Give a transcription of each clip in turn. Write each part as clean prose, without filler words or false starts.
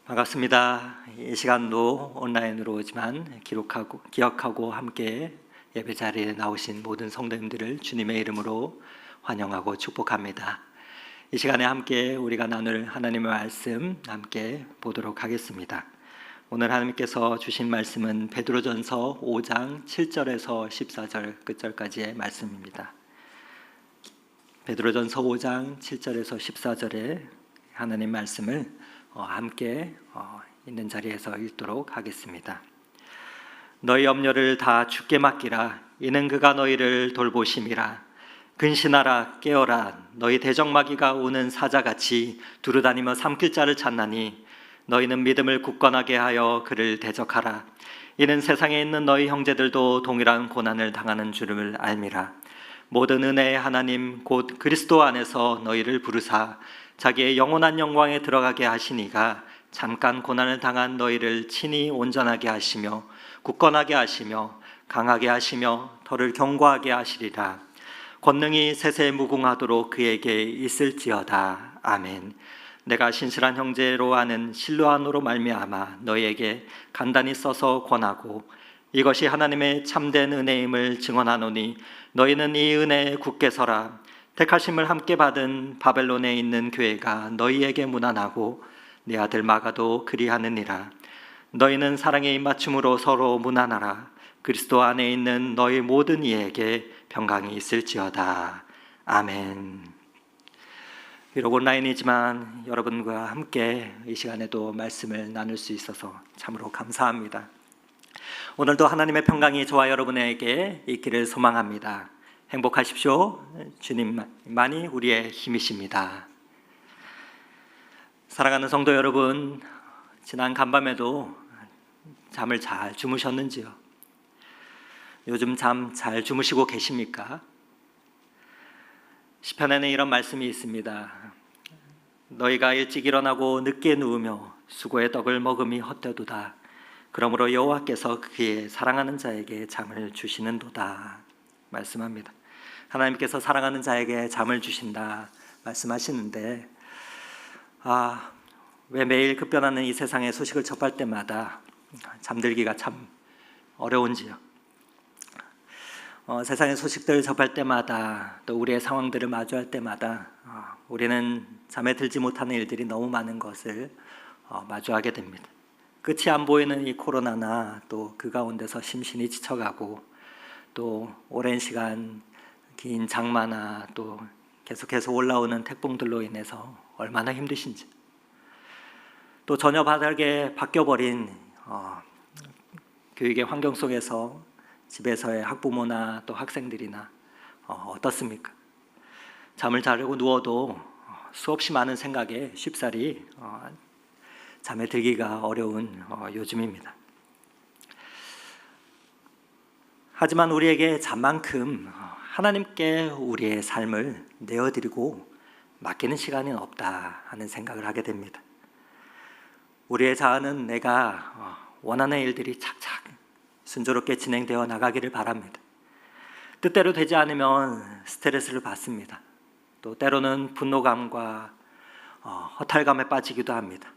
반갑습니다. 이 시간도 온라인으로지만 기억하고 함께 예배 자리에 나오신 모든 성도님들을 주님의 이름으로 환영하고 축복합니다. 이 시간에 함께 우리가 나눌 하나님의 말씀 함께 보도록 하겠습니다. 오늘 하나님께서 주신 말씀은 베드로전서 5장 7절에서 14절 끝절까지의 말씀입니다. 베드로전서 5장 7절에서 14절의 하나님 말씀을 함께 있는 자리에서 읽도록 하겠습니다. 너희 염려를 다 주께 맡기라. 이는 그가 너희를 돌보심이라. 근신하라 깨어라. 너희 대적마귀가 오는 사자같이 두루다니며 삼킬 자를 찾나니 너희는 믿음을 굳건하게 하여 그를 대적하라. 이는 세상에 있는 너희 형제들도 동일한 고난을 당하는 줄을 알미라. 모든 은혜의 하나님 곧 그리스도 안에서 너희를 부르사 자기의 영원한 영광에 들어가게 하시니가 잠깐 고난을 당한 너희를 친히 온전하게 하시며 굳건하게 하시며 강하게 하시며 더를 견고하게 하시리라. 권능이 세세 무궁하도록 그에게 있을지어다. 아멘. 내가 신실한 형제로 아는 실로안으로 말미암아 너희에게 간단히 써서 권하고 이것이 하나님의 참된 은혜임을 증언하노니 너희는 이 은혜에 굳게 서라. 택하심을 함께 받은 바벨론에 있는 교회가 너희에게 문안하고 네 아들 마가도 그리하느니라. 너희는 사랑의 입맞춤으로 서로 문안하라. 그리스도 안에 있는 너희 모든 이에게 평강이 있을지어다. 아멘. 비록 온라인이지만 여러분과 함께 이 시간에도 말씀을 나눌 수 있어서 참으로 감사합니다. 오늘도 하나님의 평강이 저와 여러분에게 있기를 소망합니다. 행복하십시오. 주님만이 우리의 힘이십니다. 사랑하는 성도 여러분, 지난 간밤에도 잠을 잘 주무셨는지요? 요즘 잠 잘 주무시고 계십니까? 시편에는 이런 말씀이 있습니다. 너희가 일찍 일어나고 늦게 누우며 수고의 떡을 먹음이 헛되도다. 그러므로 여호와께서 그의 사랑하는 자에게 잠을 주시는도다 말씀합니다. 하나님께서 사랑하는 자에게 잠을 주신다 말씀하시는데 왜 매일 급변하는 이 세상의 소식을 접할 때마다 잠들기가 참 어려운지요. 세상의 소식들을 접할 때마다 또 우리의 상황들을 마주할 때마다 우리는 잠에 들지 못하는 일들이 너무 많은 것을 마주하게 됩니다. 끝이 안 보이는 이 코로나나 또 그 가운데서 심신이 지쳐가고 또 오랜 시간 긴 장마나 또 계속해서 올라오는 태풍들로 인해서 얼마나 힘드신지, 또 전혀 다르게 바뀌어버린 교육의 환경 속에서 집에서의 학부모나 또 학생들이나 어떻습니까? 잠을 자려고 누워도 수없이 많은 생각에 쉽사리 잠에 들기가 어려운 요즘입니다. 하지만 우리에게 잠만큼 하나님께 우리의 삶을 내어드리고 맡기는 시간은 없다 하는 생각을 하게 됩니다. 우리의 자아는 내가 원하는 일들이 착착 순조롭게 진행되어 나가기를 바랍니다. 뜻대로 되지 않으면 스트레스를 받습니다. 또 때로는 분노감과 허탈감에 빠지기도 합니다.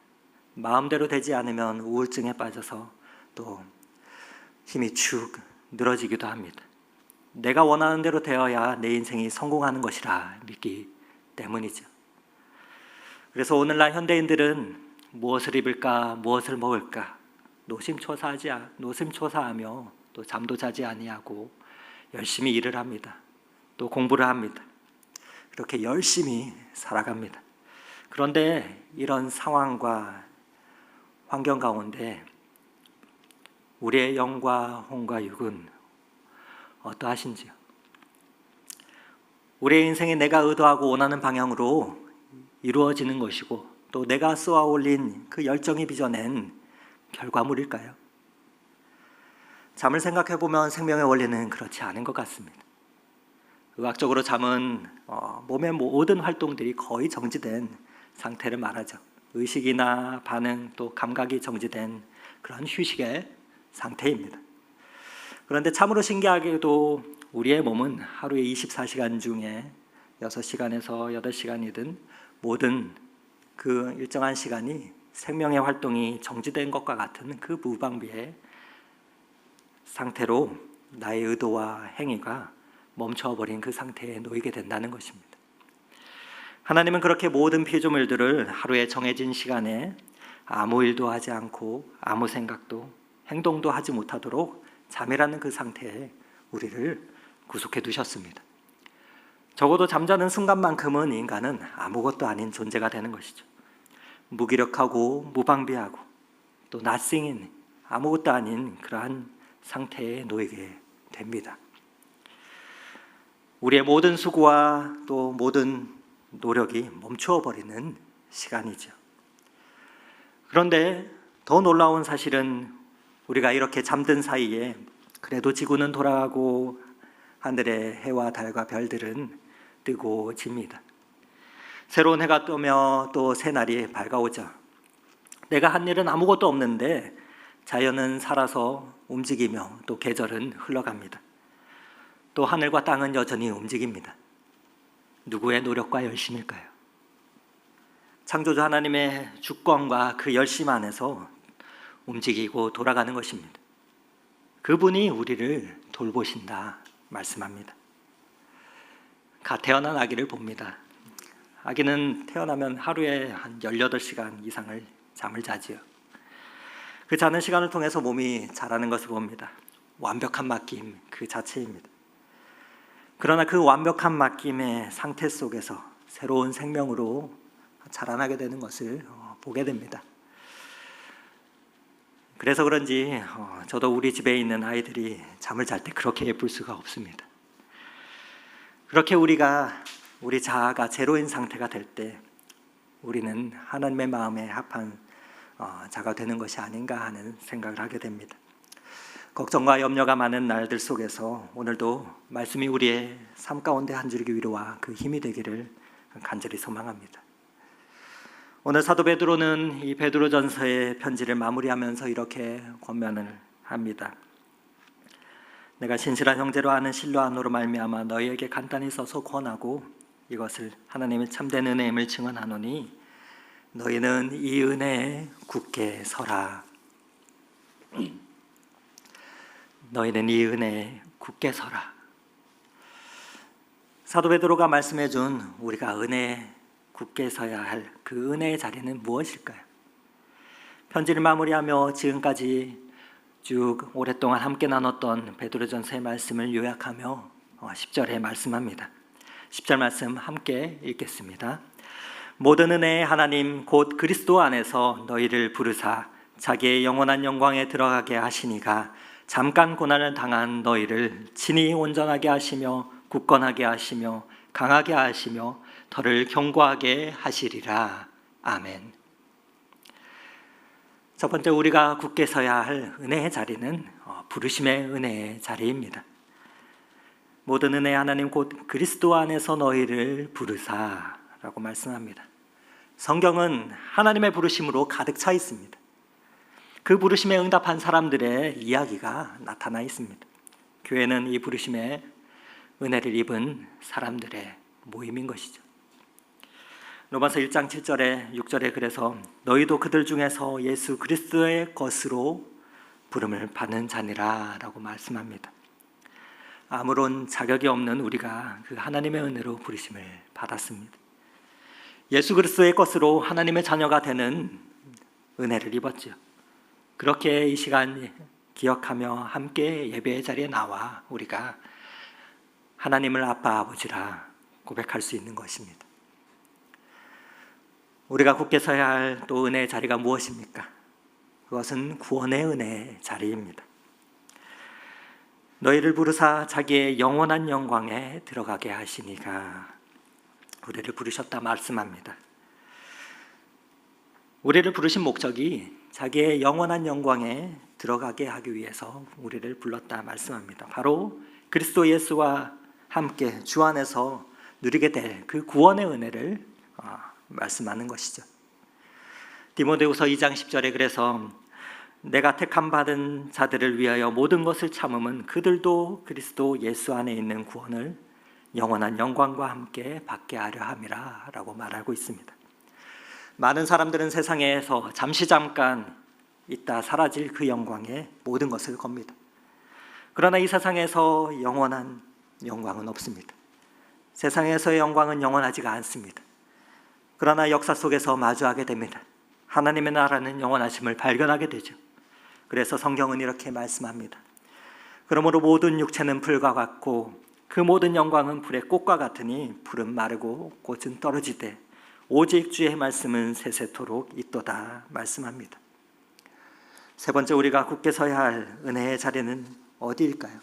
마음대로 되지 않으면 우울증에 빠져서 또 힘이 축 늘어지기도 합니다. 내가 원하는 대로 되어야 내 인생이 성공하는 것이라 믿기 때문이죠. 그래서 오늘날 현대인들은 무엇을 입을까, 무엇을 먹을까 노심초사하며 또 잠도 자지 아니하고 열심히 일을 합니다. 또 공부를 합니다. 그렇게 열심히 살아갑니다. 그런데 이런 상황과 환경 가운데 우리의 영과 혼과 육은 어떠하신지요? 우리의 인생이 내가 의도하고 원하는 방향으로 이루어지는 것이고 또 내가 쏘아 올린 그 열정이 빚어낸 결과물일까요? 잠을 생각해 보면 생명의 원리는 그렇지 않은 것 같습니다. 의학적으로 잠은 몸의 모든 활동들이 거의 정지된 상태를 말하죠. 의식이나 반응 또 감각이 정지된 그런 휴식의 상태입니다. 그런데 참으로 신기하게도 우리의 몸은 하루에 24시간 중에 6시간에서 8시간이든 모든 그 일정한 시간이 생명의 활동이 정지된 것과 같은 그 무방비의 상태로 나의 의도와 행위가 멈춰버린 그 상태에 놓이게 된다는 것입니다. 하나님은 그렇게 모든 피조물들을 하루에 정해진 시간에 아무 일도 하지 않고 아무 생각도 행동도 하지 못하도록 잠이라는 그 상태에 우리를 구속해 두셨습니다. 적어도 잠자는 순간만큼은 인간은 아무것도 아닌 존재가 되는 것이죠. 무기력하고 무방비하고 또 nothing인 아무것도 아닌 그러한 상태에 놓이게 됩니다. 우리의 모든 수고와 또 모든 노력이 멈추어 버리는 시간이죠. 그런데 더 놀라운 사실은 우리가 이렇게 잠든 사이에 그래도 지구는 돌아가고 하늘의 해와 달과 별들은 뜨고 집니다. 새로운 해가 뜨며 또 새날이 밝아오죠. 내가 한 일은 아무것도 없는데 자연은 살아서 움직이며 또 계절은 흘러갑니다. 또 하늘과 땅은 여전히 움직입니다. 누구의 노력과 열심일까요? 창조주 하나님의 주권과 그 열심 안에서 움직이고 돌아가는 것입니다. 그분이 우리를 돌보신다 말씀합니다. 갓 태어난 아기를 봅니다. 아기는 태어나면 하루에 한 18시간 이상을 잠을 자지요. 그 자는 시간을 통해서 몸이 자라는 것을 봅니다. 완벽한 맡김 그 자체입니다. 그러나 그 완벽한 맡김의 상태 속에서 새로운 생명으로 자라나게 되는 것을 보게 됩니다. 그래서 그런지 저도 우리 집에 있는 아이들이 잠을 잘 때 그렇게 예쁠 수가 없습니다. 그렇게 우리 자아가 제로인 상태가 될 때 우리는 하나님의 마음에 합한 자가 되는 것이 아닌가 하는 생각을 하게 됩니다. 걱정과 염려가 많은 날들 속에서 오늘도 말씀이 우리의 삶 가운데 한 줄기 위로와 그 힘이 되기를 간절히 소망합니다. 오늘 사도 베드로는 이 베드로전서의 편지를 마무리하면서 이렇게 권면을 합니다. 내가 신실한 형제로 아는 실로아노로 말미암아 너희에게 간단히 써서 권하고 이것을 하나님의 참된 은혜임을 증언하노니 너희는 이 은혜에 굳게 서라. 너희는 이 은혜에 굳게 서라. 사도 베드로가 말씀해 준 우리가 은혜에 굳게 서야 할 그 은혜의 자리는 무엇일까요? 편지를 마무리하며 지금까지 쭉 오랫동안 함께 나눴던 베드로전서의 말씀을 요약하며 10절에 말씀합니다. 10절 말씀 함께 읽겠습니다. 모든 은혜의 하나님 곧 그리스도 안에서 너희를 부르사 자기의 영원한 영광에 들어가게 하시니가 잠깐 고난을 당한 너희를 친히 온전하게 하시며 굳건하게 하시며 강하게 하시며 더를 견고하게 하시리라. 아멘. 첫 번째 우리가 굳게 서야 할 은혜의 자리는 부르심의 은혜의 자리입니다. 모든 은혜의 하나님 곧 그리스도 안에서 너희를 부르사라고 말씀합니다. 성경은 하나님의 부르심으로 가득 차 있습니다. 그 부르심에 응답한 사람들의 이야기가 나타나 있습니다. 교회는 이 부르심에 은혜를 입은 사람들의 모임인 것이죠. 로마서 1장 7절에 6절에 그래서 너희도 그들 중에서 예수 그리스도의 것으로 부름을 받는 자니라 라고 말씀합니다. 아무런 자격이 없는 우리가 그 하나님의 은혜로 부르심을 받았습니다. 예수 그리스도의 것으로 하나님의 자녀가 되는 은혜를 입었죠. 그렇게 이 시간 기억하며 함께 예배의 자리에 나와 우리가 하나님을 아빠 아버지라 고백할 수 있는 것입니다. 우리가 굳게 서야 할 또 은혜의 자리가 무엇입니까? 그것은 구원의 은혜의 자리입니다. 너희를 부르사 자기의 영원한 영광에 들어가게 하시니가 우리를 부르셨다 말씀합니다. 우리를 부르신 목적이 자기의 영원한 영광에 들어가게 하기 위해서 우리를 불렀다 말씀합니다. 바로 그리스도 예수와 함께 주 안에서 누리게 될 그 구원의 은혜를 말씀하는 것이죠. 디모데후서 2장 10절에 그래서 내가 택함 받은 자들을 위하여 모든 것을 참음은 그들도 그리스도 예수 안에 있는 구원을 영원한 영광과 함께 받게 하려 함이라 라고 말하고 있습니다. 많은 사람들은 세상에서 잠깐 있다 사라질 그 영광에 모든 것을 겁니다. 그러나 이 세상에서 영원한 영광은 없습니다. 세상에서의 영광은 영원하지가 않습니다. 그러나 역사 속에서 마주하게 됩니다. 하나님의 나라는 영원하심을 발견하게 되죠. 그래서 성경은 이렇게 말씀합니다. 그러므로 모든 육체는 불과 같고 그 모든 영광은 불의 꽃과 같으니 불은 마르고 꽃은 떨어지되 오직 주의 말씀은 세세토록 있도다 말씀합니다. 세 번째, 우리가 굳게 서야 할 은혜의 자리는 어디일까요?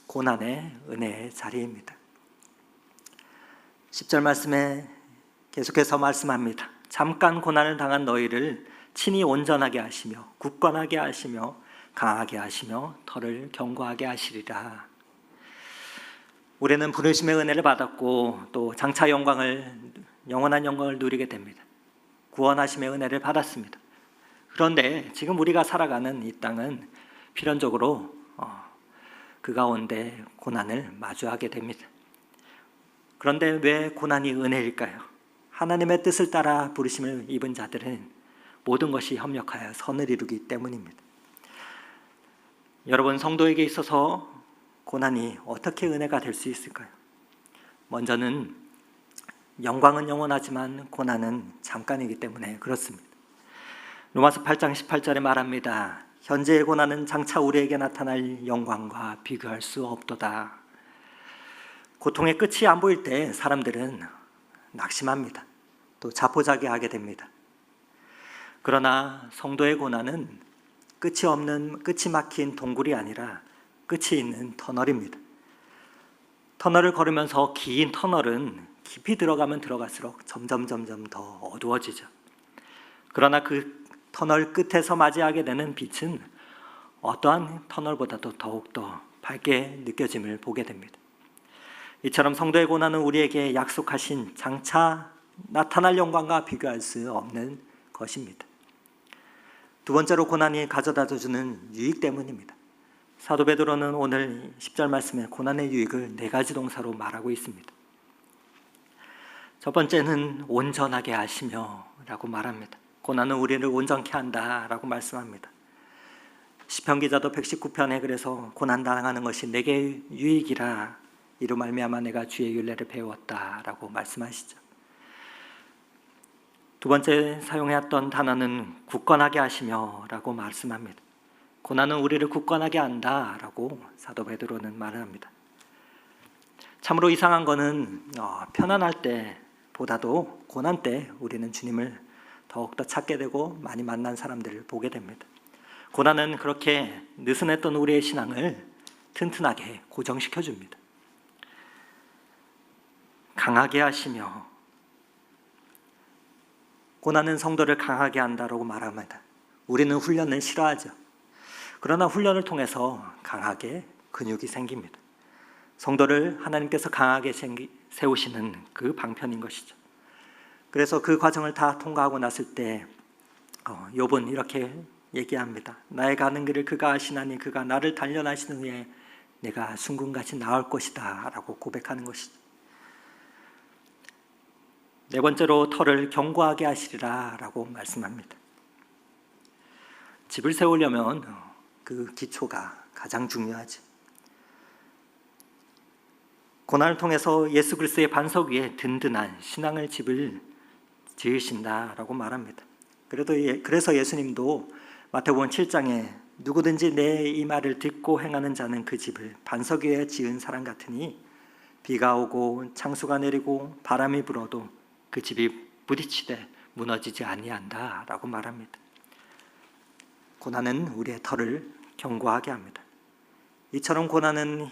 고난의 은혜의 자리입니다. 10절 말씀에 계속해서 말씀합니다. 잠깐 고난을 당한 너희를 친히 온전하게 하시며 굳건하게 하시며 강하게 하시며 터를 견고하게 하시리라. 우리는 부르심의 은혜를 받았고 또 장차 영원한 영광을 누리게 됩니다. 구원하심의 은혜를 받았습니다. 그런데 지금 우리가 살아가는 이 땅은 필연적으로 그 가운데 고난을 마주하게 됩니다. 그런데 왜 고난이 은혜일까요? 하나님의 뜻을 따라 부르심을 입은 자들은 모든 것이 협력하여 선을 이루기 때문입니다. 여러분, 성도에게 있어서 고난이 어떻게 은혜가 될 수 있을까요? 먼저는 영광은 영원하지만 고난은 잠깐이기 때문에 그렇습니다. 로마서 8장 18절에 말합니다. 현재의 고난은 장차 우리에게 나타날 영광과 비교할 수 없도다. 고통의 끝이 안 보일 때 사람들은 낙심합니다. 또 자포자기하게 됩니다. 그러나 성도의 고난은 끝이 막힌 동굴이 아니라 끝이 있는 터널입니다. 터널을 걸으면서 긴 터널은 깊이 들어가면 들어갈수록 점점 더 어두워지죠. 그러나 그 터널 끝에서 맞이하게 되는 빛은 어떠한 터널보다도 더욱더 밝게 느껴짐을 보게 됩니다. 이처럼 성도의 고난은 우리에게 약속하신 장차 나타날 영광과 비교할 수 없는 것입니다. 두 번째로 고난이 가져다주는 유익 때문입니다. 사도 베드로는 오늘 10절 말씀에 고난의 유익을 4가지 동사로 말하고 있습니다. 첫 번째는 온전하게 하시며 라고 말합니다. 고난은 우리를 온전케 한다 라고 말씀합니다. 시편 기자도 119편에 그래서 고난당하는 것이 내게 유익이라 이로 말미암아 내가 주의 율례를 배웠다 라고 말씀하시죠. 두 번째 사용했던 단어는 굳건하게 하시며 라고 말씀합니다. 고난은 우리를 굳건하게 한다 라고 사도 베드로는 말을 합니다. 참으로 이상한 거는 편안할 때보다도 고난 때 우리는 주님을 더욱더 찾게 되고 많이 만난 사람들을 보게 됩니다. 고난은 그렇게 느슨했던 우리의 신앙을 튼튼하게 고정시켜 줍니다. 강하게 하시며, 고난은 성도를 강하게 한다라고 말합니다. 우리는 훈련을 싫어하죠. 그러나 훈련을 통해서 강하게 근육이 생깁니다. 성도를 하나님께서 강하게 세우시는 그 방편인 것이죠. 그래서 그 과정을 다 통과하고 났을 때 욥은 이렇게 얘기합니다. 나의 가는 길을 그가 아시나니 그가 나를 단련하신 후에 내가 순금같이 나을 것이다 라고 고백하는 것이죠. 네 번째로 터를 견고하게 하시리라 라고 말씀합니다. 집을 세우려면 그 기초가 가장 중요하죠. 고난을 통해서 예수 그리스도의 반석 위에 든든한 신앙을 집을 지으신다라고 말합니다. 그래서 예수님도 마태복음 7장에 누구든지 내 이 말을 듣고 행하는 자는 그 집을 반석 위에 지은 사람 같으니 비가 오고 창수가 내리고 바람이 불어도 그 집이 부딪히되 무너지지 아니한다라고 말합니다. 고난은 우리의 터를 견고하게 합니다. 이처럼 고난은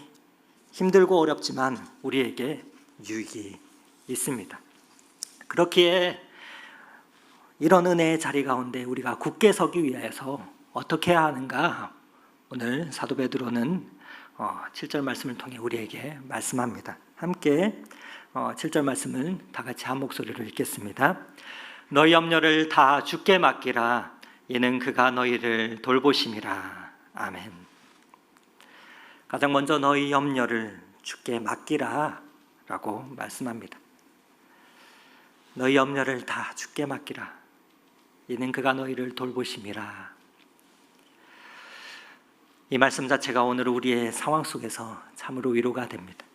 힘들고 어렵지만 우리에게 유익이 있습니다. 그렇기에 이런 은혜의 자리 가운데 우리가 굳게 서기 위해서 어떻게 해야 하는가? 오늘 사도 베드로는 7절 말씀을 통해 우리에게 말씀합니다. 함께 7절 말씀을 다 같이 한 목소리로 읽겠습니다. 너희 염려를 다 주께 맡기라. 이는 그가 너희를 돌보심이라. 아멘. 가장 먼저 너희 염려를 주께 맡기라 라고 말씀합니다. 너희 염려를 다 주께 맡기라. 이는 그가 너희를 돌보심이라. 이 말씀 자체가 오늘 우리의 상황 속에서 참으로 위로가 됩니다.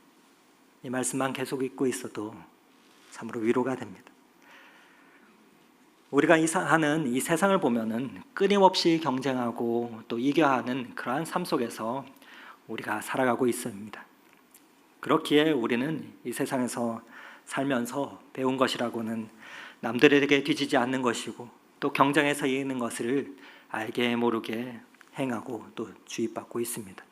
이 말씀만 계속 읽고 있어도 참으로 위로가 됩니다. 우리가 사는 이 세상을 보면은 끊임없이 경쟁하고 또 이겨야 하는 그러한 삶 속에서 우리가 살아가고 있습니다. 그렇기에 우리는 이 세상에서 살면서 배운 것이라고는 남들에게 뒤지지 않는 것이고, 또 경쟁에서 이기는 것을 알게 모르게 행하고 또 주입받고 있습니다.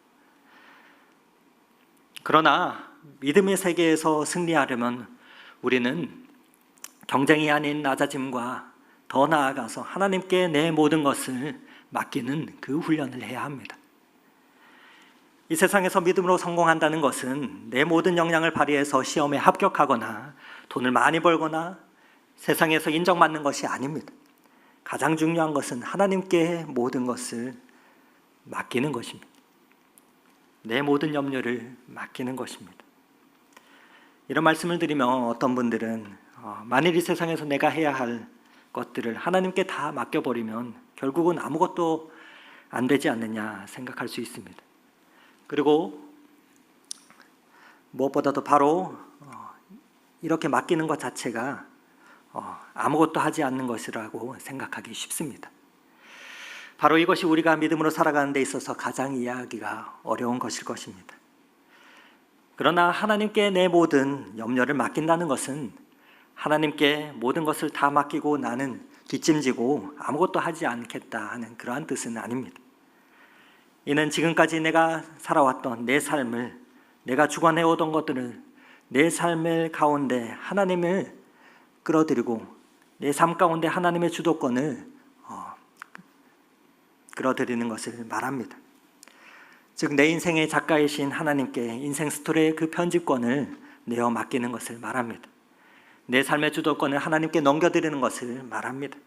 그러나 믿음의 세계에서 승리하려면 우리는 경쟁이 아닌 낮아짐과 더 나아가서 하나님께 내 모든 것을 맡기는 그 훈련을 해야 합니다. 이 세상에서 믿음으로 성공한다는 것은 내 모든 역량을 발휘해서 시험에 합격하거나 돈을 많이 벌거나 세상에서 인정받는 것이 아닙니다. 가장 중요한 것은 하나님께 모든 것을 맡기는 것입니다. 내 모든 염려를 맡기는 것입니다. 이런 말씀을 드리면 어떤 분들은 만일 이 세상에서 내가 해야 할 것들을 하나님께 다 맡겨버리면 결국은 아무것도 안 되지 않느냐 생각할 수 있습니다. 그리고 무엇보다도 바로 이렇게 맡기는 것 자체가 아무것도 하지 않는 것이라고 생각하기 쉽습니다. 바로 이것이 우리가 믿음으로 살아가는 데 있어서 가장 이해하기가 어려운 것일 것입니다. 그러나 하나님께 내 모든 염려를 맡긴다는 것은 하나님께 모든 것을 다 맡기고 나는 뒷짐지고 아무것도 하지 않겠다 하는 그러한 뜻은 아닙니다. 이는 지금까지 내가 살아왔던 내 삶을, 내가 주관해오던 것들을 내 삶의 가운데 하나님을 끌어들이고 내 삶 가운데 하나님의 주도권을 끌어들이는 것을 말합니다. 즉 내 인생의 작가이신 하나님께 인생 스토리의 그 편집권을 내어 맡기는 것을 말합니다. 내 삶의 주도권을 하나님께 넘겨드리는 것을 말합니다.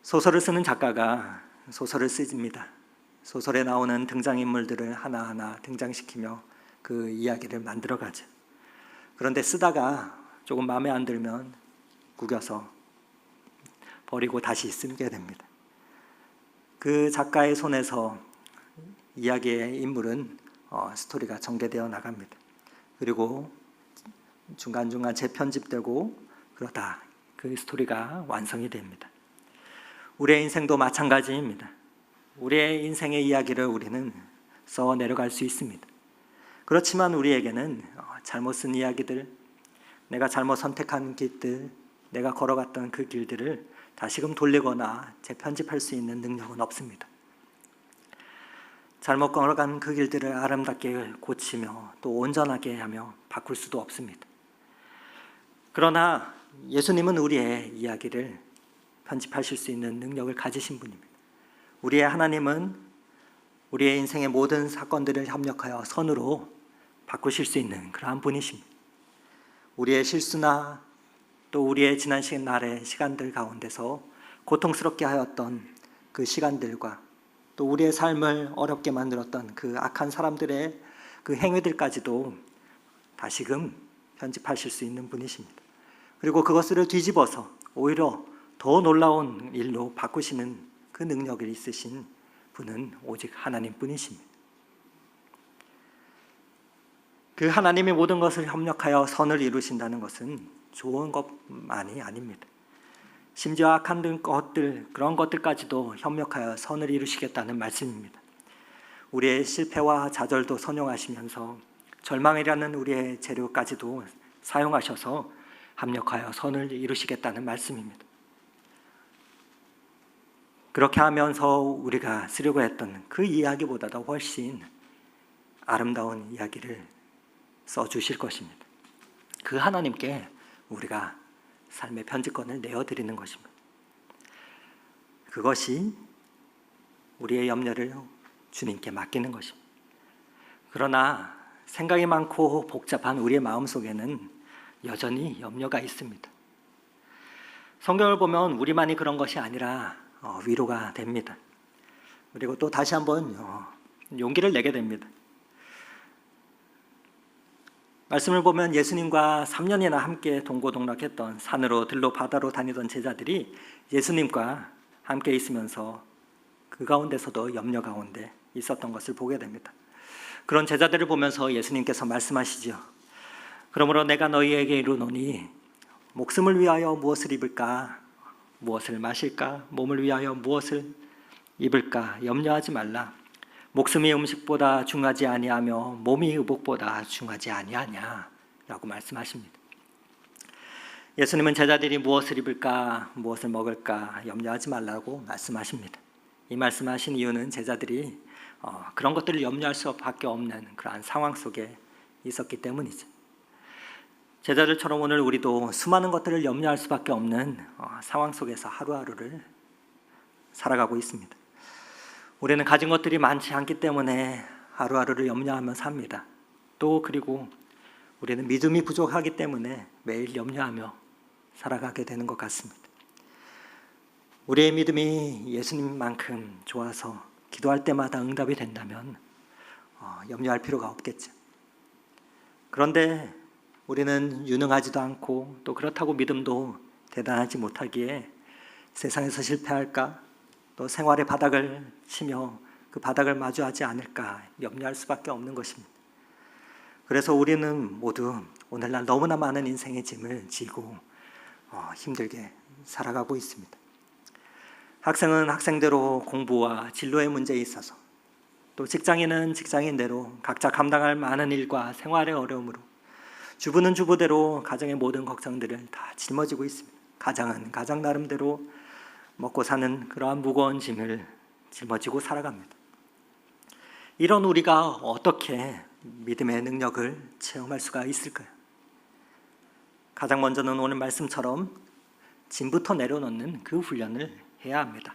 소설을 쓰는 작가가 소설을 씁니다. 소설에 나오는 등장인물들을 하나하나 등장시키며 그 이야기를 만들어가죠. 그런데 쓰다가 조금 마음에 안 들면 구겨서 버리고 다시 쓰게 됩니다. 그 작가의 손에서 이야기의 인물은 스토리가 전개되어 나갑니다. 그리고 중간중간 재편집되고 그러다 그 스토리가 완성이 됩니다. 우리의 인생도 마찬가지입니다. 우리의 인생의 이야기를 우리는 써 내려갈 수 있습니다. 그렇지만 우리에게는 잘못 쓴 이야기들, 내가 잘못 선택한 길들, 내가 걸어갔던 그 길들을 다시금 돌리거나 재편집할 수 있는 능력은 없습니다. 잘못 걸어간 그 길들을 아름답게 고치며 또 온전하게 하며 바꿀 수도 없습니다. 그러나 예수님은 우리의 이야기를 편집하실 수 있는 능력을 가지신 분입니다. 우리의 하나님은 우리의 인생의 모든 사건들을 협력하여 선으로 바꾸실 수 있는 그러한 분이십니다. 우리의 실수나 또 우리의 지난 날의 시간들 가운데서 고통스럽게 하였던 그 시간들과 또 우리의 삶을 어렵게 만들었던 그 악한 사람들의 그 행위들까지도 다시금 편집하실 수 있는 분이십니다. 그리고 그것을 뒤집어서 오히려 더 놀라운 일로 바꾸시는 그 능력을 있으신 분은 오직 하나님 뿐이십니다. 그 하나님이 모든 것을 협력하여 선을 이루신다는 것은 좋은 것만이 아닙니다. 심지어 악한 것들, 그런 것들까지도 협력하여 선을 이루시겠다는 말씀입니다. 우리의 실패와 좌절도 선용하시면서 절망이라는 우리의 재료까지도 사용하셔서 합력하여 선을 이루시겠다는 말씀입니다. 그렇게 하면서 우리가 쓰려고 했던 그 이야기보다도 훨씬 아름다운 이야기를 써주실 것입니다. 그 하나님께 우리가 삶의 편집권을 내어드리는 것입니다. 그것이 우리의 염려를 주님께 맡기는 것입니다. 그러나 생각이 많고 복잡한 우리의 마음속에는 여전히 염려가 있습니다. 성경을 보면 우리만이 그런 것이 아니라 위로가 됩니다. 그리고 또 다시 한번 용기를 내게 됩니다. 말씀을 보면 예수님과 3년이나 함께 동고동락했던, 산으로 들로 바다로 다니던 제자들이 예수님과 함께 있으면서 그 가운데서도 염려 가운데 있었던 것을 보게 됩니다. 그런 제자들을 보면서 예수님께서 말씀하시죠. 그러므로 내가 너희에게 이르노니 목숨을 위하여 무엇을 입을까, 무엇을 마실까, 몸을 위하여 무엇을 입을까 염려하지 말라. 목숨이 음식보다 중하지 아니하며 몸이 의복보다 중하지 아니하냐 라고 말씀하십니다. 예수님은 제자들이 무엇을 입을까, 무엇을 먹을까 염려하지 말라고 말씀하십니다. 이 말씀하신 이유는 제자들이 그런 것들을 염려할 수밖에 없는 그러한 상황 속에 있었기 때문이죠. 제자들처럼 오늘 우리도 수많은 것들을 염려할 수밖에 없는 상황 속에서 하루하루를 살아가고 있습니다. 우리는 가진 것들이 많지 않기 때문에 하루하루를 염려하며 삽니다. 또 그리고 우리는 믿음이 부족하기 때문에 매일 염려하며 살아가게 되는 것 같습니다. 우리의 믿음이 예수님만큼 좋아서 기도할 때마다 응답이 된다면 염려할 필요가 없겠죠. 그런데 우리는 유능하지도 않고 또 그렇다고 믿음도 대단하지 못하기에 세상에서 실패할까, 또 생활의 바닥을 치며 그 바닥을 마주하지 않을까 염려할 수밖에 없는 것입니다. 그래서 우리는 모두 오늘날 너무나 많은 인생의 짐을 지고 힘들게 살아가고 있습니다. 학생은 학생대로 공부와 진로의 문제에 있어서, 또 직장인은 직장인대로 각자 감당할 많은 일과 생활의 어려움으로, 주부는 주부대로 가정의 모든 걱정들을 다 짊어지고 있습니다. 가장은 가장 나름대로 먹고 사는 그러한 무거운 짐을 짊어지고 살아갑니다. 이런 우리가 어떻게 믿음의 능력을 체험할 수가 있을까요? 가장 먼저는 오늘 말씀처럼 짐부터 내려놓는 그 훈련을 해야 합니다.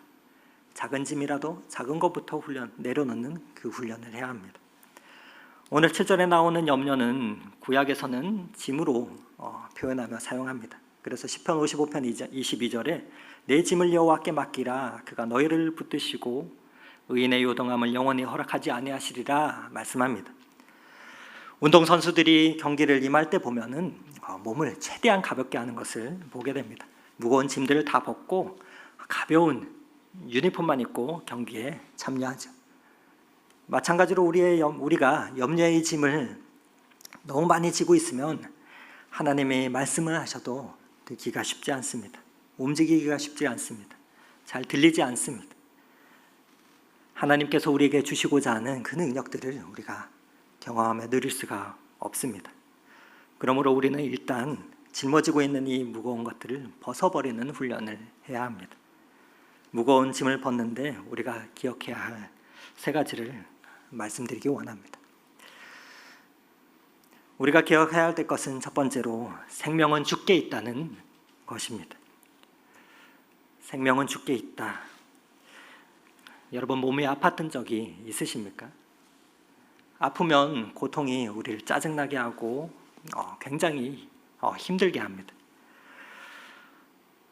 작은 짐이라도 작은 것부터 내려놓는 그 훈련을 해야 합니다. 오늘 7절에 나오는 염려는 구약에서는 짐으로 표현하며 사용합니다. 그래서 시편 55편 22절에 내 짐을 여호와께 맡기라, 그가 너희를 붙드시고 의인의 요동함을 영원히 허락하지 아니하시리라 말씀합니다. 운동선수들이 경기를 임할 때 보면은 몸을 최대한 가볍게 하는 것을 보게 됩니다. 무거운 짐들을 다 벗고 가벼운 유니폼만 입고 경기에 참여하죠. 마찬가지로 우리가 염려의 짐을 너무 많이 지고 있으면 하나님의 말씀을 하셔도 듣기가 쉽지 않습니다. 움직이기가 쉽지 않습니다. 잘 들리지 않습니다. 하나님께서 우리에게 주시고자 하는 그 능력들을 우리가 경험하며 누릴 수가 없습니다. 그러므로 우리는 일단 짊어지고 있는 이 무거운 것들을 벗어버리는 훈련을 해야 합니다. 무거운 짐을 벗는데 우리가 기억해야 할 세 가지를 말씀드리기 원합니다. 우리가 기억해야 할 것은 첫 번째로 생명은 주께 있다는 것입니다. 생명은 주께 있다. 여러분 몸이 아팠던 적이 있으십니까? 아프면 고통이 우리를 짜증나게 하고 굉장히 힘들게 합니다.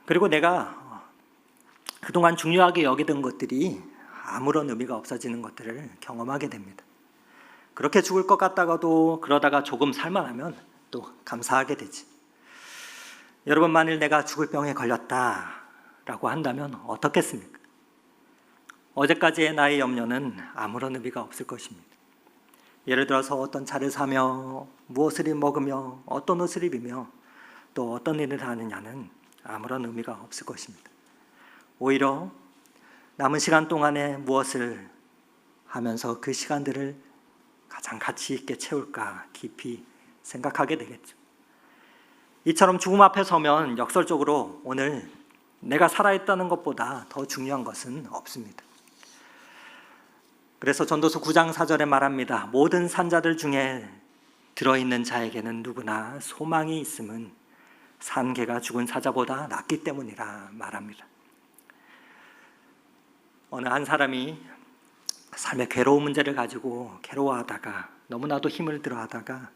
그리고 내가 그동안 중요하게 여기던 것들이 아무런 의미가 없어지는 것들을 경험하게 됩니다. 그렇게 죽을 것 같다가도 그러다가 조금 살만하면 또 감사하게 되지. 여러분 만일 내가 죽을 병에 걸렸다라고 한다면 어떻겠습니까? 어제까지의 나의 염려는 아무런 의미가 없을 것입니다. 예를 들어서 어떤 차를 사며 무엇을 먹으며 어떤 옷을 입으며 또 어떤 일을 하느냐는 아무런 의미가 없을 것입니다. 오히려 남은 시간 동안에 무엇을 하면서 그 시간들을 가장 가치 있게 채울까 깊이 생각하게 되겠죠. 이처럼 죽음 앞에 서면 역설적으로 오늘 내가 살아있다는 것보다 더 중요한 것은 없습니다. 그래서 전도서 9장 4절에 말합니다. 모든 산자들 중에 들어있는 자에게는 누구나 소망이 있음은 산 개가 죽은 사자보다 낫기 때문이라 말합니다. 어느 한 사람이 삶의 괴로운 문제를 가지고 괴로워하다가 너무나도 힘을 들어하다가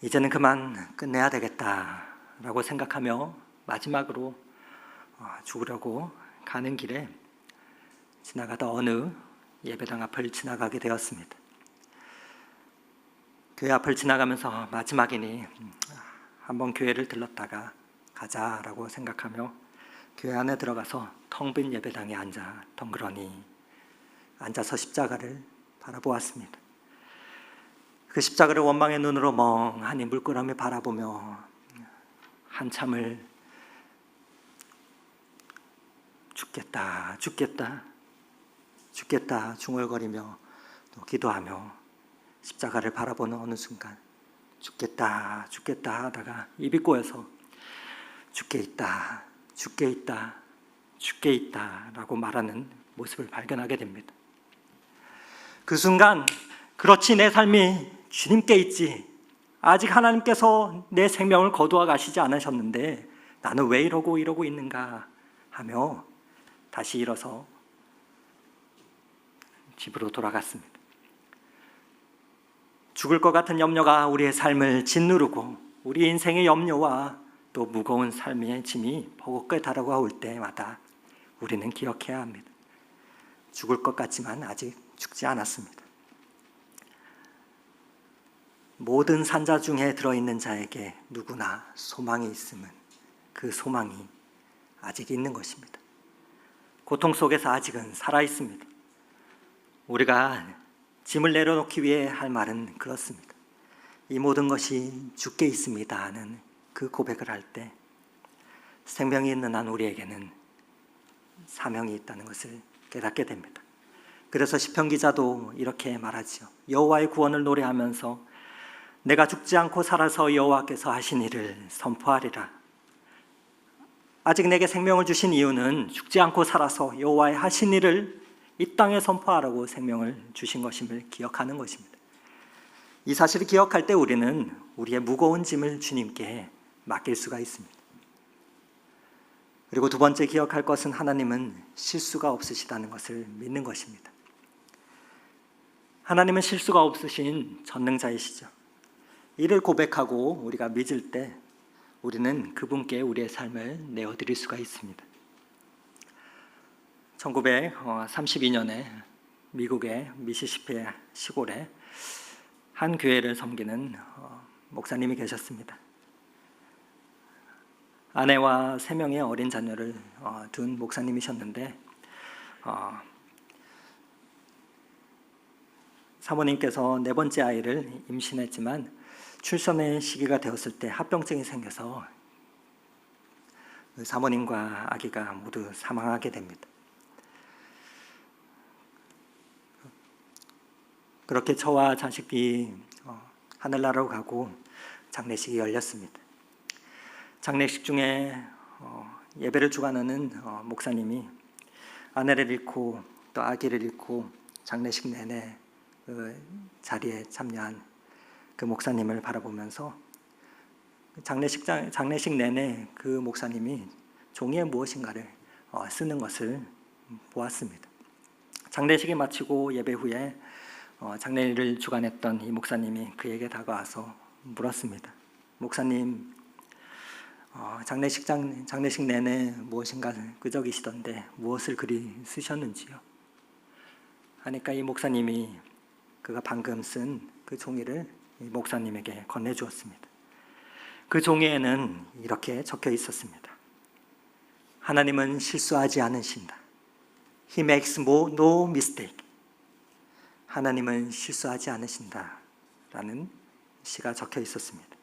이제는 그만 끝내야 되겠다라고 생각하며 마지막으로 죽으려고 가는 길에 지나가다 어느 예배당 앞을 지나가게 되었습니다. 교회 앞을 지나가면서 마지막이니 한번 교회를 들렀다가 가자라고 생각하며 교회 안에 들어가서 텅 빈 예배당에 앉아 덩그러니 앉아서 십자가를 바라보았습니다. 그 십자가를 원망의 눈으로 멍하니 물끄러미 바라보며 한참을 죽겠다, 죽겠다, 죽겠다 중얼거리며 또 기도하며 십자가를 바라보는 어느 순간 죽겠다, 죽겠다 하다가 입이 꼬여서 죽게 있다, 죽게 있다, 죽게 있다 라고 말하는 모습을 발견하게 됩니다. 그 순간 그렇지, 내 삶이 주님께 있지, 아직 하나님께서 내 생명을 거두어 가시지 않으셨는데 나는 왜 이러고 있는가 하며 다시 일어서 집으로 돌아갔습니다. 죽을 것 같은 염려가 우리의 삶을 짓누르고 우리 인생의 염려와 또 무거운 삶의 짐이 버겁게 다가올 때마다 우리는 기억해야 합니다. 죽을 것 같지만 아직 죽지 않았습니다. 모든 산자 중에 들어있는 자에게 누구나 소망이 있음은 그 소망이 아직 있는 것입니다. 고통 속에서 아직은 살아있습니다. 우리가 짐을 내려놓기 위해 할 말은 그렇습니다. 이 모든 것이 주께 있습니다 하는 그 고백을 할 때 생명이 있는 한 우리에게는 사명이 있다는 것을 깨닫게 됩니다. 그래서 시편 기자도 이렇게 말하지요. 여호와의 구원을 노래하면서 내가 죽지 않고 살아서 여호와께서 하신 일을 선포하리라. 아직 내게 생명을 주신 이유는 죽지 않고 살아서 여호와의 하신 일을 이 땅에 선포하라고 생명을 주신 것임을 기억하는 것입니다. 이 사실을 기억할 때 우리는 우리의 무거운 짐을 주님께 맡길 수가 있습니다. 그리고 두 번째 기억할 것은 하나님은 실수가 없으시다는 것을 믿는 것입니다. 하나님은 실수가 없으신 전능자이시죠. 이를 고백하고 우리가 믿을 때 우리는 그분께 우리의 삶을 내어드릴 수가 있습니다. 1932년에 미국의 미시시피 시골에 한 교회를 섬기는 목사님이 계셨습니다. 아내와 3명의 어린 자녀를 둔 목사님이셨는데 사모님께서 4번째 아이를 임신했지만 출산의 시기가 되었을 때 합병증이 생겨서 사모님과 아기가 모두 사망하게 됩니다. 그렇게 저와 자식이 하늘나라로 가고 장례식이 열렸습니다. 장례식 중에 예배를 주관하는 목사님이 아내를 잃고 또 아기를 잃고 장례식 내내 그 자리에 참여한 그 목사님을 바라보면서 장례식 내내 그 목사님이 종이에 무엇인가를 쓰는 것을 보았습니다. 장례식이 마치고 예배 후에 장례를 주관했던 이 목사님이 그에게 다가와서 물었습니다. 목사님, 장례식 내내 무엇인가 끄적이시던데 무엇을 그리 쓰셨는지요? 하니까 이 목사님이 그가 방금 쓴 그 종이를 이 목사님에게 건네주었습니다. 그 종이에는 이렇게 적혀 있었습니다. 하나님은 실수하지 않으신다. He makes no mistake. 하나님은 실수하지 않으신다 라는 시가 적혀 있었습니다.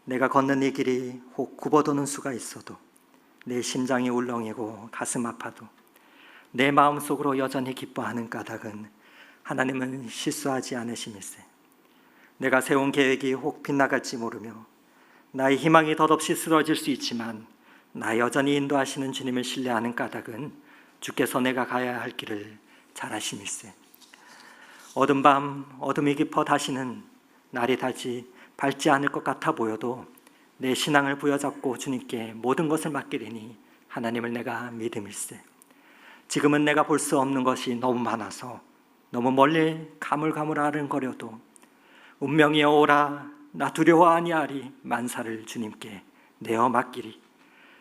내가 걷는 이 길이 혹 굽어도는 수가 있어도 내 심장이 울렁이고 가슴 아파도 내 마음속으로 여전히 기뻐하는 까닭은 하나님은 실수하지 않으심일세. 내가 세운 계획이 혹 빗나갈지 모르며 나의 희망이 덧없이 쓰러질 수 있지만 나 여전히 인도하시는 주님을 신뢰하는 까닭은 주께서 내가 가야 할 길을 잘 아심일세. 어두운 밤 어둠이 깊어 다시는 날이 밝지 않을 것 같아 보여도 내 신앙을 부여잡고 주님께 모든 것을 맡기리니 하나님을 내가 믿음일세. 지금은 내가 볼 수 없는 것이 너무 많아서 너무 멀리 가물가물아른거려도 운명이여 오라 나 두려워 아니하리 만사를 주님께 내어 맡기리.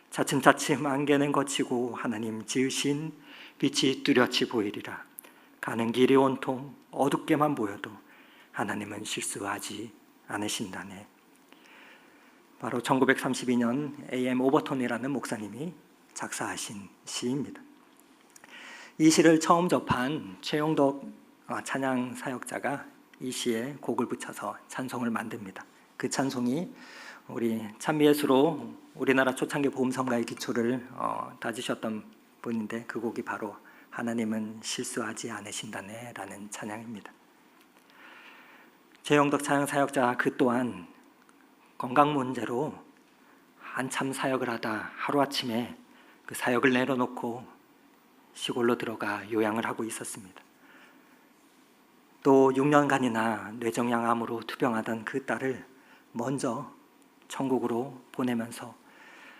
차츰차츰 안개는 거치고 하나님 지으신 빛이 뚜렷이 보이리라. 가는 길이 온통 어둡게만 보여도 하나님은 실수하지 않으신다네. 바로 1932년 A.M. 오버톤이라는 목사님이 작사하신 시입니다. 이 시를 처음 접한 최용덕 찬양 사역자가 이 시에 곡을 붙여서 찬송을 만듭니다. 그 찬송이 우리 찬미예수로 우리나라 초창기 복음성가의 기초를 다지셨던 분인데, 그 곡이 바로 하나님은 실수하지 않으신다네 라는 찬양입니다. 최용덕 찬양 사역자 그 또한 건강 문제로 한참 사역을 하다 하루아침에 그 사역을 내려놓고 시골로 들어가 요양을 하고 있었습니다. 또 6년간이나 뇌종양암으로 투병하던 그 딸을 먼저 천국으로 보내면서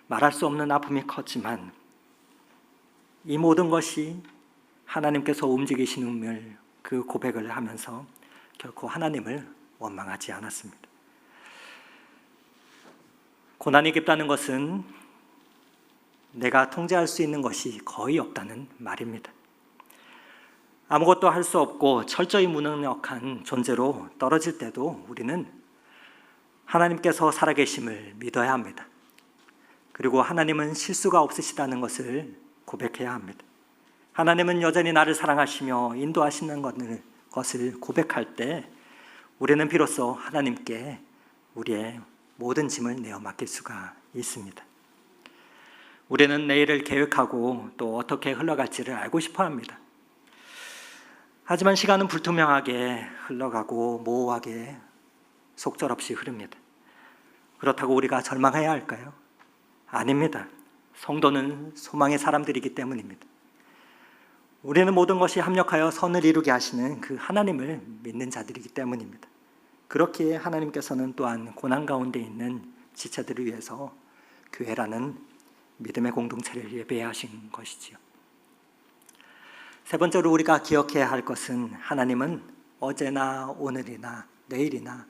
말할 수 없는 아픔이 컸지만 이 모든 것이 하나님께서 움직이시는 그 고백을 하면서 결코 하나님을 원망하지 않았습니다. 고난이 깊다는 것은 내가 통제할 수 있는 것이 거의 없다는 말입니다. 아무것도 할 수 없고 철저히 무능력한 존재로 떨어질 때도 우리는 하나님께서 살아계심을 믿어야 합니다. 그리고 하나님은 실수가 없으시다는 것을 고백해야 합니다. 하나님은 여전히 나를 사랑하시며 인도하시는 것을 고백할 때 우리는 비로소 하나님께 우리의 모든 짐을 내어 맡길 수가 있습니다. 우리는 내일을 계획하고 또 어떻게 흘러갈지를 알고 싶어 합니다. 하지만 시간은 불투명하게 흘러가고 모호하게 속절없이 흐릅니다. 그렇다고 우리가 절망해야 할까요? 아닙니다. 성도는 소망의 사람들이기 때문입니다. 우리는 모든 것이 합력하여 선을 이루게 하시는 그 하나님을 믿는 자들이기 때문입니다. 그렇기에 하나님께서는 또한 고난 가운데 있는 지체들을 위해서 교회라는 믿음의 공동체를 예배하신 것이지요. 세 번째로 우리가 기억해야 할 것은 하나님은 어제나 오늘이나 내일이나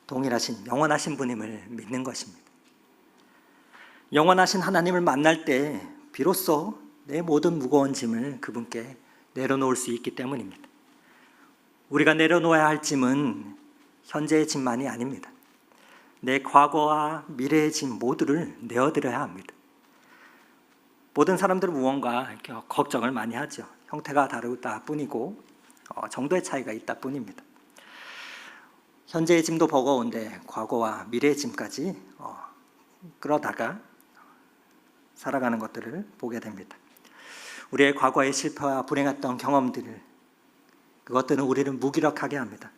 동일하신 영원하신 분임을 믿는 것입니다. 영원하신 하나님을 만날 때 비로소 내 모든 무거운 짐을 그분께 내려놓을 수 있기 때문입니다. 우리가 내려놓아야 할 짐은 현재의 짐만이 아닙니다. 내 과거와 미래의 짐 모두를 내어드려야 합니다. 모든 사람들은 무언가 걱정을 많이 하죠. 형태가 다르다 뿐이고 정도의 차이가 있다 뿐입니다. 현재의 짐도 버거운데 과거와 미래의 짐까지 끌어다가 살아가는 것들을 보게 됩니다. 우리의 과거의 실패와 불행했던 경험들, 그것들은 우리를 무기력하게 합니다.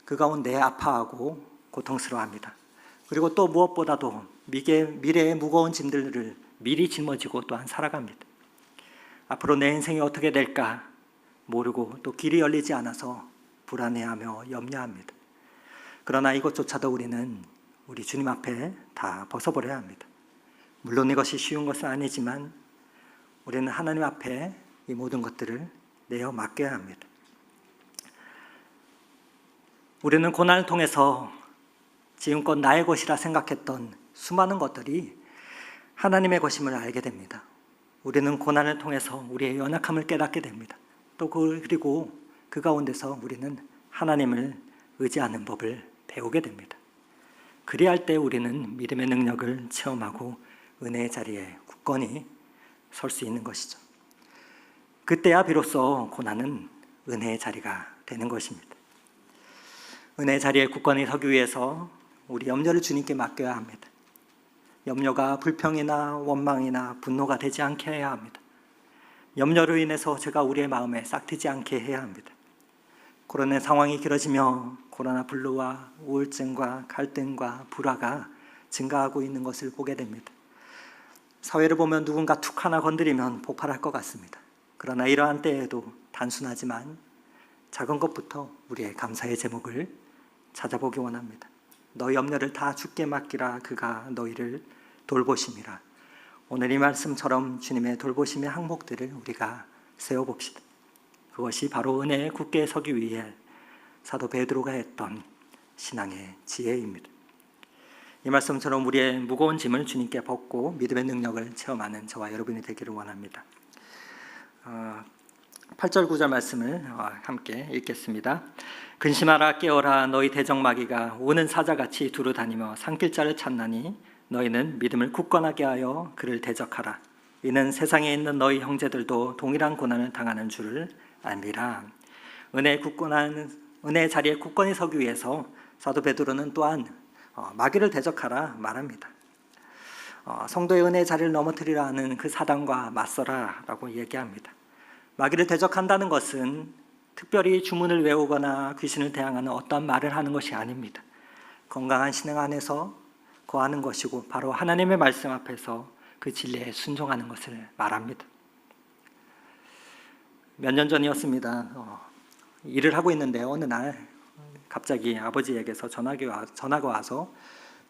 그 가운데 아파하고 고통스러워합니다. 그리고 또 무엇보다도 미래의 무거운 짐들을 미리 짊어지고 또한 살아갑니다. 앞으로 내 인생이 어떻게 될까 모르고 또 길이 열리지 않아서 불안해하며 염려합니다. 그러나 이것조차도 우리는 우리 주님 앞에 다 벗어버려야 합니다. 물론 이것이 쉬운 것은 아니지만 우리는 하나님 앞에 이 모든 것들을 내어 맡겨야 합니다. 우리는 고난을 통해서 지금껏 나의 것이라 생각했던 수많은 것들이 하나님의 것임을 알게 됩니다. 우리는 고난을 통해서 우리의 연약함을 깨닫게 됩니다. 또 그리고 그 가운데서 우리는 하나님을 의지하는 법을 배우게 됩니다. 그리할 때 우리는 믿음의 능력을 체험하고 은혜의 자리에 굳건히 설 수 있는 것이죠. 그때야 비로소 고난은 은혜의 자리가 되는 것입니다. 은혜의 자리에 굳건히 서기 위해서 우리 염려를 주님께 맡겨야 합니다. 염려가 불평이나 원망이나 분노가 되지 않게 해야 합니다. 염려로 인해서 제가 우리의 마음에 싹트지 않게 해야 합니다. 코로나 상황이 길어지며 코로나 블루와 우울증과 갈등과 불화가 증가하고 있는 것을 보게 됩니다. 사회를 보면 누군가 툭 하나 건드리면 폭발할 것 같습니다. 그러나 이러한 때에도 단순하지만 작은 것부터 우리의 감사의 제목을 찾아보기 원합니다. 너희 염려를 다 주께 맡기라. 그가 너희를 돌보심이라. 오늘 이 말씀처럼 주님의 돌보심의 항목들을 우리가 세워봅시다. 그것이 바로 은혜에 굳게 서기 위해 사도 베드로가 했던 신앙의 지혜입니다. 이 말씀처럼 우리의 무거운 짐을 주님께 벗고 믿음의 능력을 체험하는 저와 여러분이 되기를 원합니다. 8절 9절 말씀을 함께 읽겠습니다. 근심하라 깨어라 너희 대적마귀가 오는 사자같이 두루 다니며 산길자를 찾나니 너희는 믿음을 굳건하게 하여 그를 대적하라. 이는 세상에 있는 너희 형제들도 동일한 고난을 당하는 줄을 알미라. 은혜의 자리에 굳건히 서기 위해서 사도 베드로는 또한 마귀를 대적하라 말합니다. 성도의 은혜의 자리를 넘어뜨리라 하는 그 사단과 맞서라라고 얘기합니다. 마귀를 대적한다는 것은 특별히 주문을 외우거나 귀신을 대항하는 어떠한 말을 하는 것이 아닙니다. 건강한 신앙 안에서 거하는 것이고 바로 하나님의 말씀 앞에서 그 진리에 순종하는 것을 말합니다. 몇 년 전이었습니다. 일을 하고 있는데 어느 날 갑자기 아버지에게서 전화가 와서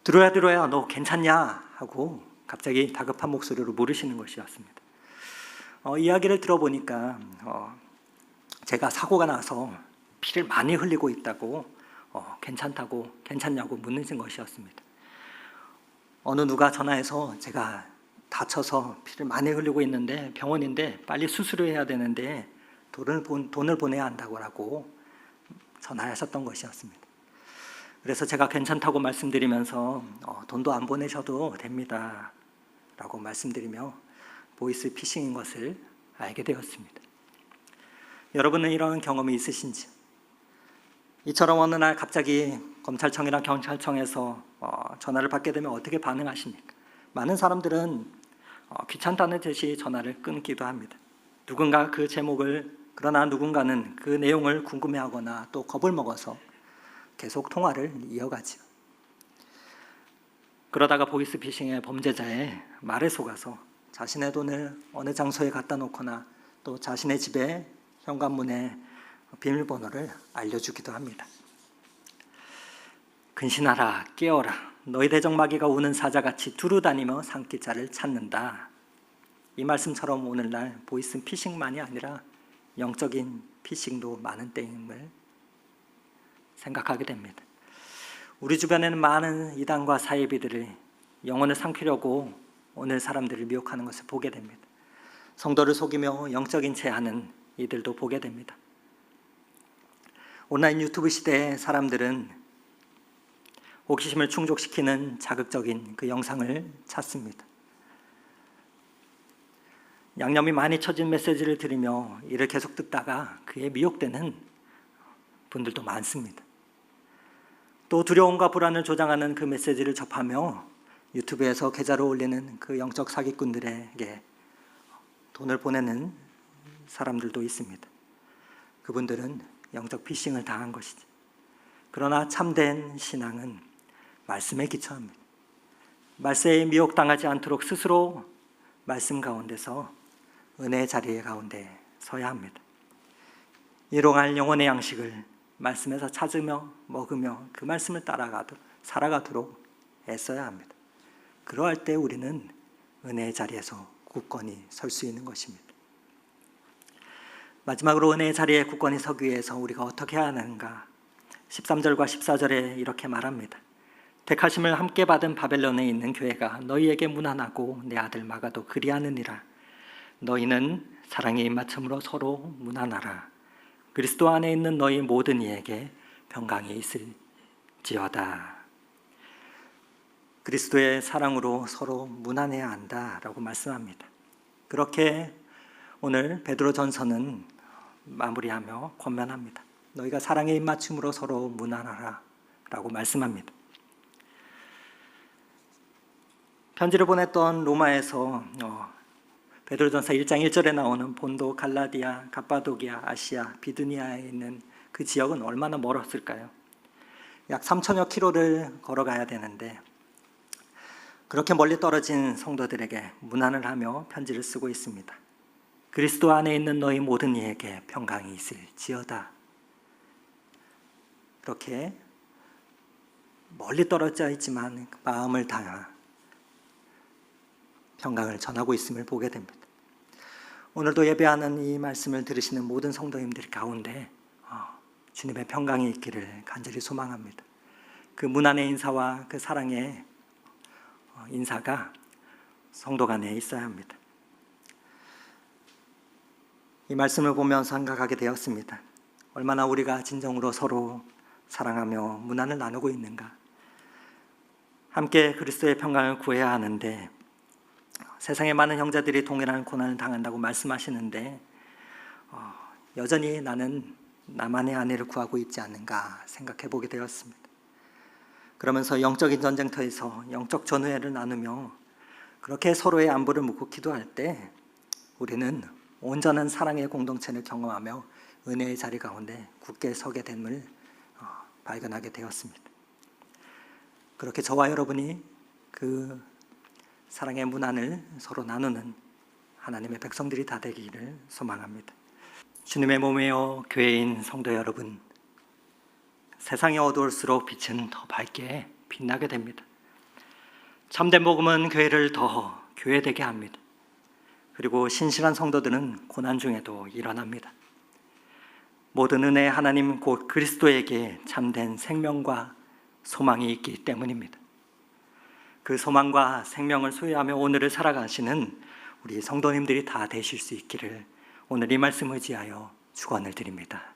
들어야 너 괜찮냐 하고 갑자기 다급한 목소리로 물으시는 것이었습니다. 이야기를 들어보니까 제가 사고가 나서 피를 많이 흘리고 있다고 괜찮냐고 묻는 것이었습니다. 어느 누가 전화해서 제가 다쳐서 피를 많이 흘리고 있는데 병원인데 빨리 수술을 해야 되는데 돈을 보내야 한다고 전화하셨던 것이었습니다. 그래서 제가 괜찮다고 말씀드리면서 돈도 안 보내셔도 됩니다 라고 말씀드리며 보이스 피싱인 것을 알게 되었습니다. 여러분은 이런 경험이 있으신지? 이처럼 어느 날 갑자기 검찰청이나 경찰청에서 전화를 받게 되면 어떻게 반응하십니까? 많은 사람들은 귀찮다는 듯이 전화를 끊기도 합니다. 그러나 누군가는 그 내용을 궁금해하거나 또 겁을 먹어서 계속 통화를 이어가죠. 그러다가 보이스피싱의 범죄자의 말에 속아서 자신의 돈을 어느 장소에 갖다 놓거나 또 자신의 집에 현관문에 비밀번호를 알려주기도 합니다. 근신하라 깨어라 너희 대적마귀가 우는 사자같이 두루 다니며 산길자를 찾는다. 이 말씀처럼 오늘날 보이스 피싱만이 아니라 영적인 피싱도 많은 때임을 생각하게 됩니다. 우리 주변에는 많은 이단과 사이비들이 영혼을 삼키려고 오늘 사람들을 미혹하는 것을 보게 됩니다. 성도를 속이며 영적인 체하는 이들도 보게 됩니다. 온라인 유튜브 시대의 사람들은 호기심을 충족시키는 자극적인 그 영상을 찾습니다. 양념이 많이 쳐진 메시지를 들으며 이를 계속 듣다가 그에 미혹되는 분들도 많습니다. 또 두려움과 불안을 조장하는 그 메시지를 접하며 유튜브에서 계좌로 올리는 그 영적 사기꾼들에게 돈을 보내는 사람들도 있습니다. 그분들은 영적 피싱을 당한 것이지. 그러나 참된 신앙은 말씀에 기초합니다. 말세에 미혹당하지 않도록 스스로 말씀 가운데서 은혜의 자리 가운데 서야 합니다. 일용할 영혼의 양식을 말씀에서 찾으며 먹으며 그 말씀을 살아가도록 애써야 합니다. 그러할 때 우리는 은혜의 자리에서 굳건히 설 수 있는 것입니다. 마지막으로 은혜의 자리에 굳건히 서기 위해서 우리가 어떻게 해야 하는가? 13절과 14절에 이렇게 말합니다. 택하심을 함께 받은 바벨론에 있는 교회가 너희에게 문안하고 내 아들 마가도 그리하느니라. 너희는 사랑의 입맞춤으로 서로 문안하라. 그리스도 안에 있는 너희 모든 이에게 평강이 있을지어다. 그리스도의 사랑으로 서로 문안해야 한다라고 말씀합니다. 그렇게 오늘 베드로전서는 마무리하며 권면합니다. 너희가 사랑의 입맞춤으로 서로 문안하라 라고 말씀합니다. 편지를 보냈던 로마에서 베드로전서 1장 1절에 나오는 본도, 갈라디아, 갑바도기아, 아시아, 비두니아에 있는 그 지역은 얼마나 멀었을까요? 약 3천여 킬로를 걸어가야 되는데 그렇게 멀리 떨어진 성도들에게 문안을 하며 편지를 쓰고 있습니다. 그리스도 안에 있는 너희 모든 이에게 평강이 있을지어다. 그렇게 멀리 떨어져 있지만 마음을 다해 평강을 전하고 있음을 보게 됩니다. 오늘도 예배하는 이 말씀을 들으시는 모든 성도님들 가운데 주님의 평강이 있기를 간절히 소망합니다. 그 문안의 인사와 그 사랑의 인사가 성도 간에 있어야 합니다. 이 말씀을 보면서 생각하게 되었습니다. 얼마나 우리가 진정으로 서로 사랑하며 문안을 나누고 있는가. 함께 그리스도의 평강을 구해야 하는데 세상의 많은 형제들이 동일한 고난을 당한다고 말씀하시는데 여전히 나는 나만의 아내를 구하고 있지 않는가 생각해 보게 되었습니다. 그러면서 영적인 전쟁터에서 영적 전우회를 나누며 그렇게 서로의 안부를 묻고 기도할 때 우리는 온전한 사랑의 공동체를 경험하며 은혜의 자리 가운데 굳게 서게 됨을 발견하게 되었습니다. 그렇게 저와 여러분이 그 사랑의 문안을 서로 나누는 하나님의 백성들이 다 되기를 소망합니다. 주님의 몸이요 교회인 성도 여러분, 세상이 어두울수록 빛은 더 밝게 빛나게 됩니다. 참된 복음은 교회를 더 교회되게 합니다. 그리고 신실한 성도들은 고난 중에도 일어납니다. 모든 은혜 하나님 곧 그리스도에게 참된 생명과 소망이 있기 때문입니다. 그 소망과 생명을 소유하며 오늘을 살아가시는 우리 성도님들이 다 되실 수 있기를 오늘 이 말씀 의지하여 축원을 드립니다.